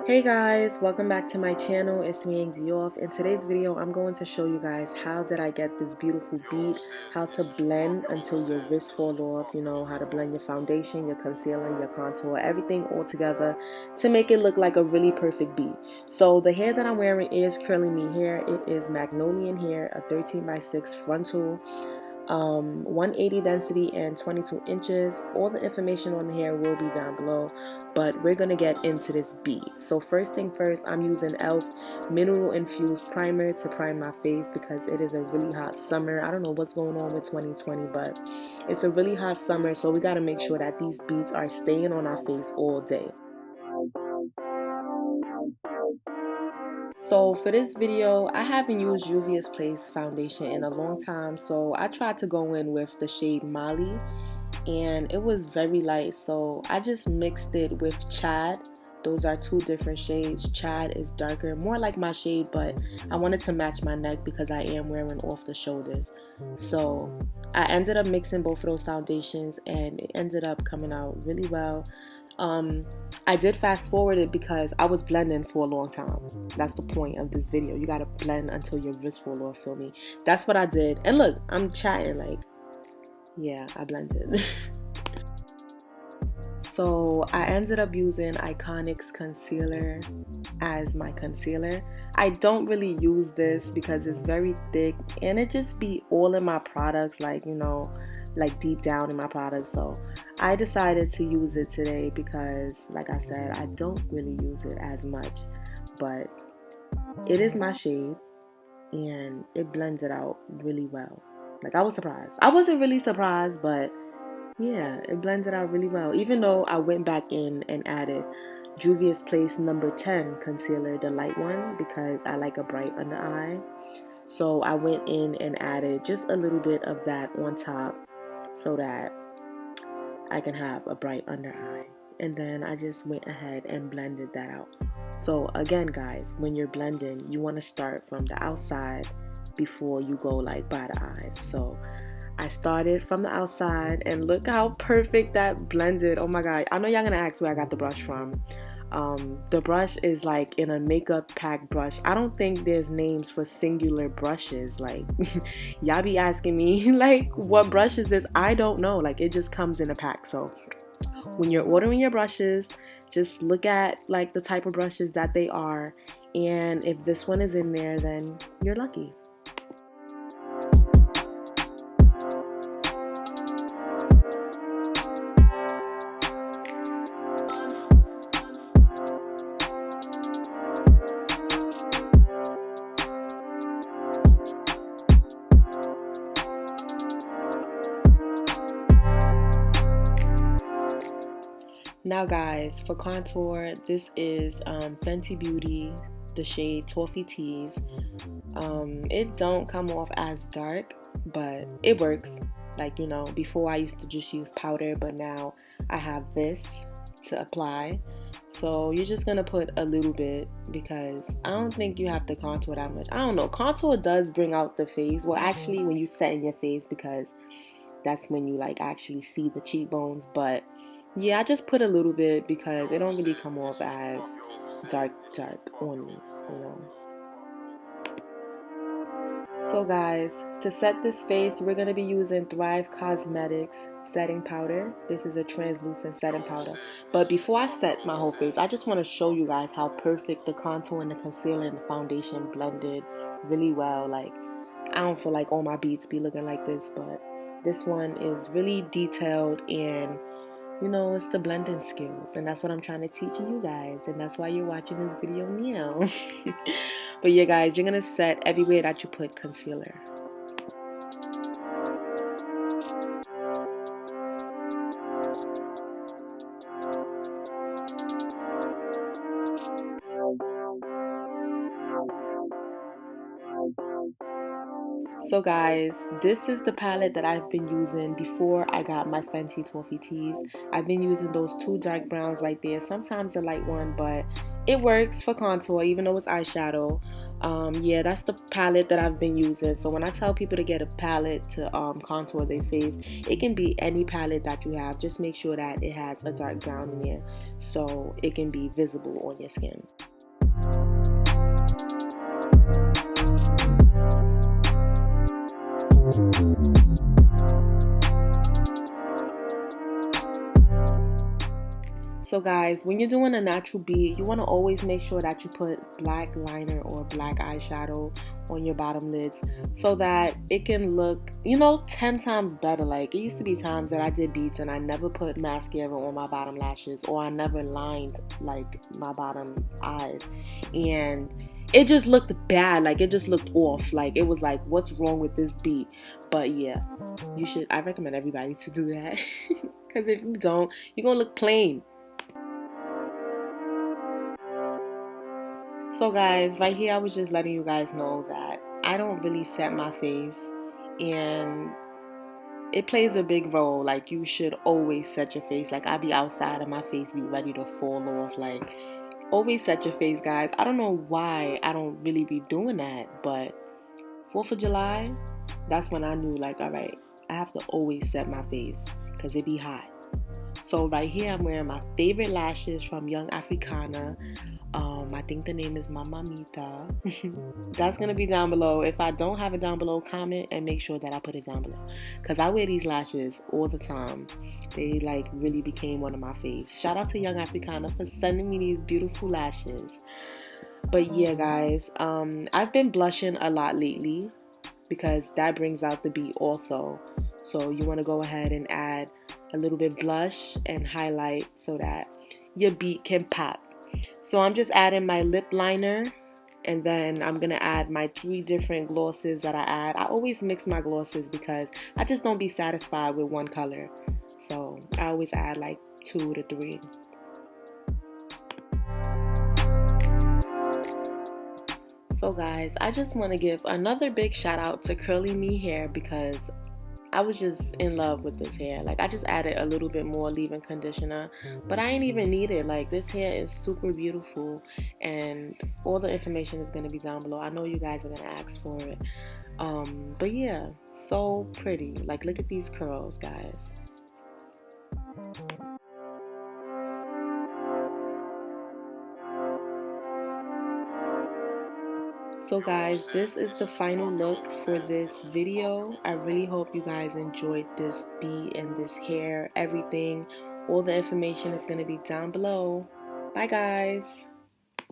Hey guys, welcome back to my channel. It's Mbayang. In today's video, I'm going to show you guys how did I get this beautiful bead, how to blend until your wrists fall off, how to blend your foundation, your concealer, your contour, everything all together to make it look like a really perfect bead. So the hair that I'm wearing is CurlyMe hair. It is Mongolian hair, a 13x6 frontal. 180 density and 22 inches. All the information on the hair will be down below, but we're gonna get into this bead. So first thing first, I'm using e.l.f. Mineral Infused primer to prime my face because it is a really hot summer. I don't know what's going on with 2020, but it's a really hot summer, so we gotta make sure that these beads are staying on our face all day. So for this video, I haven't used Juvia's Place foundation in a long time, so I tried to go in with the shade Molly, and it was very light, so I just mixed it with Chad. Those are two different shades. Chad is darker, more like my shade, but I wanted to match my neck because I am wearing off the shoulders. So I ended up mixing both of those foundations, and it ended up coming out really well. I did fast forward it because I was blending for a long time. That's the point of this video. You gotta blend until your wrist fall off, feel me? That's what I did. And look, I'm chatting like, yeah, I blended. So I ended up using Iconic's concealer as my concealer. I don't really use this because it's very thick and it just be all in my products, like deep down in my products. So I decided to use it today because, like I said, I don't really use it as much, but it is my shade and it blends it out really well. Like, I was surprised. I wasn't really surprised, but yeah, it blends it out really well. Even though I went back in and added Juvia's Place number 10 concealer, the light one, because I like a bright under eye. So I went in and added just a little bit of that on top so that I can have a bright under eye. And then I just went ahead and blended that out. So again, guys, when you're blending, you want to start from the outside before you go like by the eyes. So I started from the outside and look how perfect that blended. Oh my god. I know y'all gonna ask where I got the brush from. The brush is like in a makeup pack brush. I don't think there's names for singular brushes. Like y'all be asking me like what brush is this? I don't know. Like it just comes in a pack. So when you're ordering your brushes, just look at like the type of brushes that they are, and if this one is in there, then you're lucky. Now guys, for contour, this is Fenty Beauty, the shade Toffee Tease. It don't come off as dark, but it works. Like, before I used to just use powder, but now I have this to apply. So you're just gonna put a little bit because I don't think you have to contour that much. I don't know, contour does bring out the face. Well, actually when you set in your face, because that's when you like actually see the cheekbones. But yeah, I just put a little bit because it don't really come off as dark on me, So guys, to set this face, we're going to be using Thrive Cosmetics setting powder. This is a translucent setting powder. But before I set my whole face, I just want to show you guys how perfect the contour and the concealer and the foundation blended really well. Like, I don't feel like all my beads be looking like this, but this one is really detailed, and it's the blending skills, and that's what I'm trying to teach you guys, and that's why you're watching this video now. But yeah guys, you're gonna set everywhere that you put concealer. So guys, this is the palette that I've been using before I got my Fenty Toffee Tease. I've been using those two dark browns right there, sometimes a light one, but it works for contour even though it's eyeshadow. Yeah, that's the palette that I've been using. So when I tell people to get a palette to contour their face, it can be any palette that you have. Just make sure that it has a dark brown in there so it can be visible on your skin. So guys, when you're doing a natural beat, you want to always make sure that you put black liner or black eyeshadow on your bottom lids so that it can look, 10 times better. Like, it used to be times that I did beats and I never put mascara on my bottom lashes, or I never lined like my bottom eyes, and it just looked bad. Like, it just looked off. Like, it was like, what's wrong with this beat? But yeah, I recommend everybody to do that because if you don't, you're gonna look plain. So guys, right here I was just letting you guys know that I don't really set my face, and it plays a big role. Like, you should always set your face. Like, I be outside and my face be ready to fall off. Like, always set your face, guys. I don't know why I don't really be doing that, but 4th of July, that's when I knew, like, all right, I have to always set my face because it be hot. So right here I'm wearing my favorite lashes from Young Africana. I think the name is Mamamita. That's gonna be down below. If I don't have it down below, comment and make sure that I put it down below, because I wear these lashes all the time. They like really became one of my faves. Shout out to Young Africana for sending me these beautiful lashes. But yeah guys, I've been blushing a lot lately because that brings out the beat also. So you want to go ahead and add a little bit blush and highlight so that your beat can pop. So I'm just adding my lip liner, and then I'm going to add my 3 different glosses that I add. I always mix my glosses because I just don't be satisfied with one color. So I always add like 2 to 3. So guys, I just want to give another big shout out to CurlyMe hair because I was just in love with this hair. Like, I just added a little bit more leave-in conditioner, but I ain't even need it. Like, this hair is super beautiful, and all the information is going to be down below. I know you guys are going to ask for it. But yeah, so pretty. Like, look at these curls, guys. So guys, this is the final look for this video. I really hope you guys enjoyed this beat and this hair, everything. All the information is going to be down below. Bye guys.